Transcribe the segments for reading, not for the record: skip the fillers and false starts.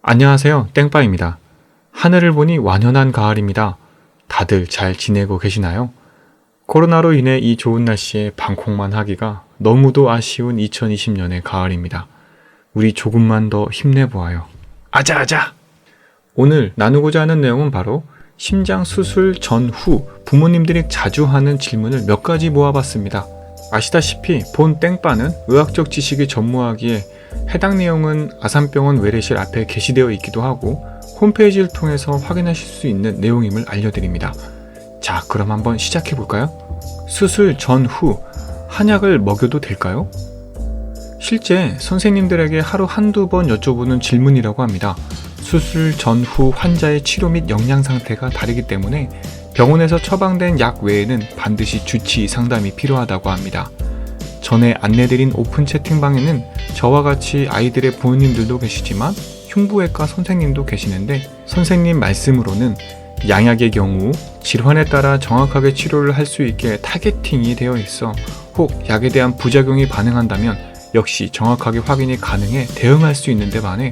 안녕하세요. 땡빠입니다. 하늘을 보니 완연한 가을입니다. 다들 잘 지내고 계시나요? 코로나로 인해 이 좋은 날씨에 방콕만 하기가 너무도 아쉬운 2020년의 가을입니다. 우리 조금만 더 힘내보아요. 아자아자! 오늘 나누고자 하는 내용은 바로 심장 수술 전후 부모님들이 자주 하는 질문을 몇 가지 모아봤습니다. 아시다시피 본 땡빠는 의학적 지식이 전무하기에 해당 내용은 아산병원 외래실 앞에 게시되어 있기도 하고 홈페이지를 통해서 확인하실 수 있는 내용임을 알려드립니다. 자, 그럼 한번 시작해 볼까요? 수술 전후 한약을 먹여도 될까요? 실제 선생님들에게 하루 한두 번 여쭤보는 질문이라고 합니다. 수술 전후 환자의 치료 및 영양 상태가 다르기 때문에 병원에서 처방된 약 외에는 반드시 주치 상담이 필요하다고 합니다. 전에 안내드린 오픈 채팅방에는 저와 같이 아이들의 부모님들도 계시지만 흉부외과 선생님도 계시는데 선생님 말씀으로는 양약의 경우 질환에 따라 정확하게 치료를 할 수 있게 타겟팅이 되어 있어 혹 약에 대한 부작용이 반응한다면 역시 정확하게 확인이 가능해 대응할 수 있는데 반해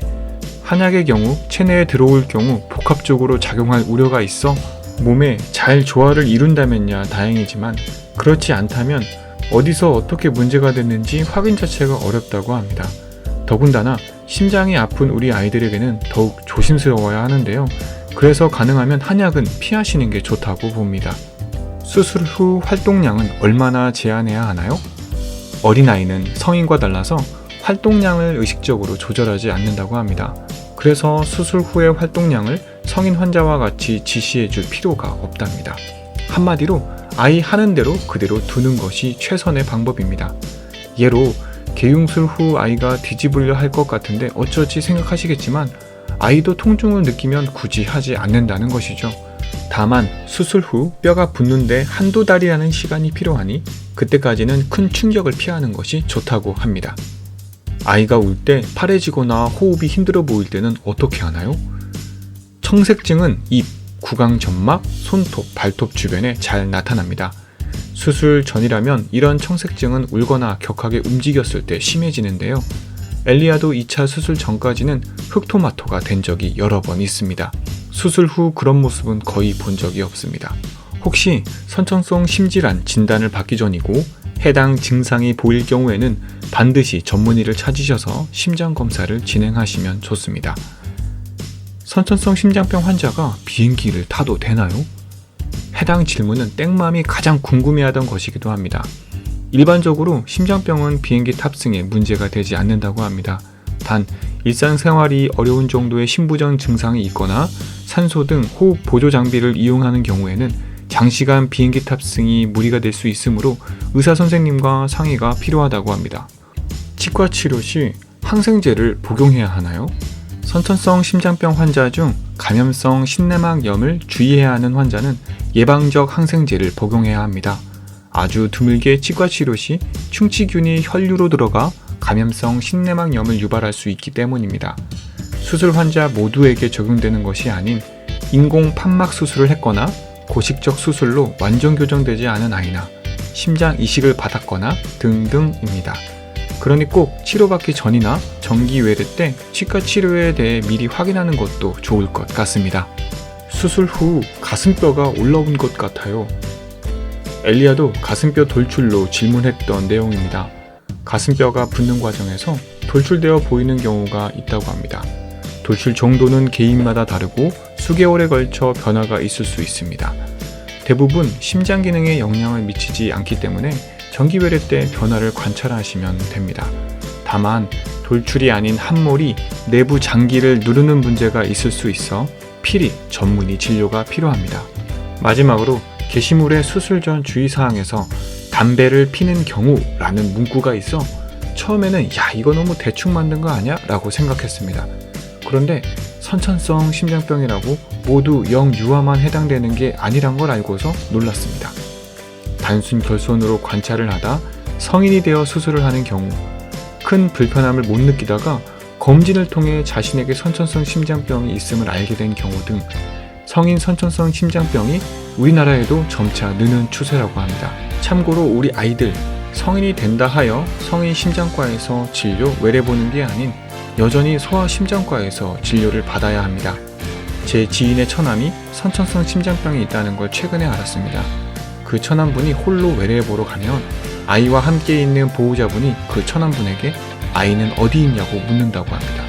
한약의 경우 체내에 들어올 경우 복합적으로 작용할 우려가 있어 몸에 잘 조화를 이룬다면야 다행이지만 그렇지 않다면 어디서 어떻게 문제가 됐는지 확인 자체가 어렵다고 합니다. 더군다나 심장이 아픈 우리 아이들에게는 더욱 조심스러워야 하는데요. 그래서 가능하면 한약은 피하시는 게 좋다고 봅니다. 수술 후 활동량은 얼마나 제한해야 하나요? 어린아이는 성인과 달라서 활동량을 의식적으로 조절하지 않는다고 합니다. 그래서 수술 후의 활동량을 성인 환자와 같이 지시해 줄 필요가 없답니다. 한마디로 아이 하는 대로 그대로 두는 것이 최선의 방법입니다. 예로 개용술 후 아이가 뒤집으려 할 것 같은데 어쩌지 생각하시겠지만 아이도 통증을 느끼면 굳이 하지 않는다는 것이죠. 다만 수술 후 뼈가 붙는데 한두 달이라는 시간이 필요하니 그때까지는 큰 충격을 피하는 것이 좋다고 합니다. 아이가 울 때 파래지거나 호흡이 힘들어 보일 때는 어떻게 하나요? 청색증은 입, 구강점막, 손톱, 발톱 주변에 잘 나타납니다. 수술 전이라면 이런 청색증은 울거나 격하게 움직였을 때 심해지는데요. 엘리아도 2차 수술 전까지는 흑토마토가 된 적이 여러 번 있습니다. 수술 후 그런 모습은 거의 본 적이 없습니다. 혹시 선천성 심질환 진단을 받기 전이고 해당 증상이 보일 경우에는 반드시 전문의를 찾으셔서 심장검사를 진행하시면 좋습니다. 선천성 심장병 환자가 비행기를 타도 되나요? 해당 질문은 땡맘이 가장 궁금해하던 것이기도 합니다. 일반적으로 심장병은 비행기 탑승에 문제가 되지 않는다고 합니다. 단 일상생활이 어려운 정도의 심부전 증상이 있거나 산소 등 호흡 보조 장비를 이용하는 경우에는 장시간 비행기 탑승이 무리가 될 수 있으므로 의사 선생님과 상의가 필요하다고 합니다. 치과 치료 시 항생제를 복용해야 하나요? 선천성 심장병 환자 중 감염성 신내막염을 주의해야 하는 환자는 예방적 항생제를 복용해야 합니다. 아주 드물게 치과 치료 시 충치균이 혈류로 들어가 감염성 신내막염을 유발할 수 있기 때문입니다. 수술 환자 모두에게 적용되는 것이 아닌 인공 판막 수술을 했거나 고식적 수술로 완전 교정되지 않은 아이나 심장 이식을 받았거나 등등입니다. 그러니 꼭 치료받기 전이나 정기 외래 때 치과 치료에 대해 미리 확인하는 것도 좋을 것 같습니다. 수술 후 가슴뼈가 올라온 것 같아요. 엘리아도 가슴뼈 돌출로 질문했던 내용입니다. 가슴뼈가 붙는 과정에서 돌출되어 보이는 경우가 있다고 합니다. 돌출 정도는 개인마다 다르고 수개월에 걸쳐 변화가 있을 수 있습니다. 대부분 심장 기능에 영향을 미치지 않기 때문에 정기외래 때 변화를 관찰하시면 됩니다. 다만 돌출이 아닌 함몰이 내부 장기를 누르는 문제가 있을 수 있어 필히 전문의 진료가 필요합니다. 마지막으로 게시물의 수술 전 주의사항에서 담배를 피는 경우라는 문구가 있어 처음에는 야 이거 너무 대충 만든 거 아니야? 라고 생각했습니다. 그런데 선천성 심장병이라고 모두 영유아만 해당되는 게 아니란 걸 알고서 놀랐습니다. 단순 결손으로 관찰을 하다 성인이 되어 수술을 하는 경우 큰 불편함을 못 느끼다가 검진을 통해 자신에게 선천성 심장병이 있음을 알게 된 경우 등 성인 선천성 심장병이 우리나라에도 점차 느는 추세라고 합니다. 참고로 우리 아이들 성인이 된다 하여 성인 심장과에서 진료 외래 보는 게 아닌 여전히 소아심장과에서 진료를 받아야 합니다. 제 지인의 처남이 선천성 심장병이 있다는 걸 최근에 알았습니다. 그 처남분이 홀로 외래에 보러 가면 아이와 함께 있는 보호자분이 그 처남분에게 아이는 어디 있냐고 묻는다고 합니다.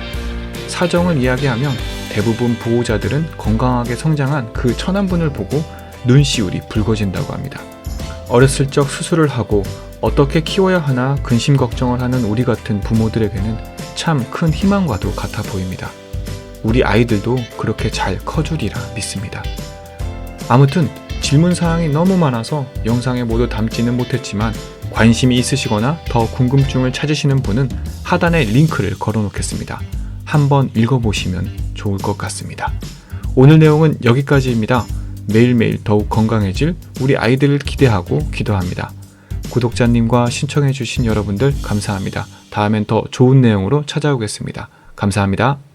사정을 이야기하면 대부분 보호자들은 건강하게 성장한 그 처남분을 보고 눈시울이 붉어진다고 합니다. 어렸을 적 수술을 하고 어떻게 키워야 하나 근심 걱정을 하는 우리 같은 부모들에게는 참 큰 희망과도 같아 보입니다. 우리 아이들도 그렇게 잘 커주리라 믿습니다. 아무튼 질문사항이 너무 많아서 영상에 모두 담지는 못했지만 관심이 있으시거나 더 궁금증을 찾으시는 분은 하단에 링크를 걸어 놓겠습니다. 한번 읽어보시면 좋을 것 같습니다. 오늘 내용은 여기까지입니다. 매일매일 더욱 건강해질 우리 아이들을 기대하고 기도합니다. 구독자님과 신청해주신 여러분들 감사합니다. 다음엔 더 좋은 내용으로 찾아오겠습니다. 감사합니다.